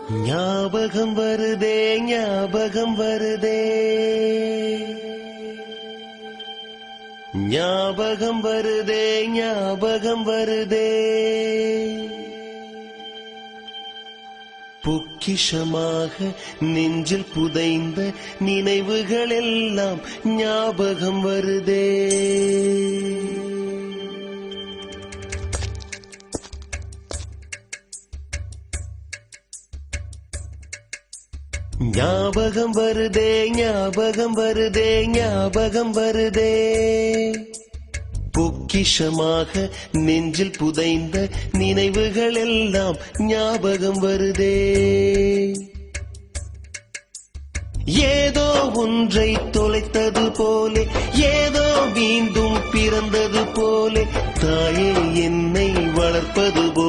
ஞாபகம் வருதே ஞாபகம் வருதே ஞாபகம் வருதே ஞாபகம் வருதே பொக்கிஷமாக நெஞ்சில் புதைந்த நினைவுகள் எல்லாம் ஞாபகம் வருதே ஞாபகம் வருதே ஞாபகம் வருதே ஞாபகம் வருதே பொக்கிஷமாக நெஞ்சில் புதைந்த நினைவுகள் எல்லாம் ஞாபகம் வருதே ஏதோ ஒன்றை தொலைத்தது போலே ஏதோ மீண்டும் பிறந்தது போலே தாயே என்னை வளர்ப்பது போலே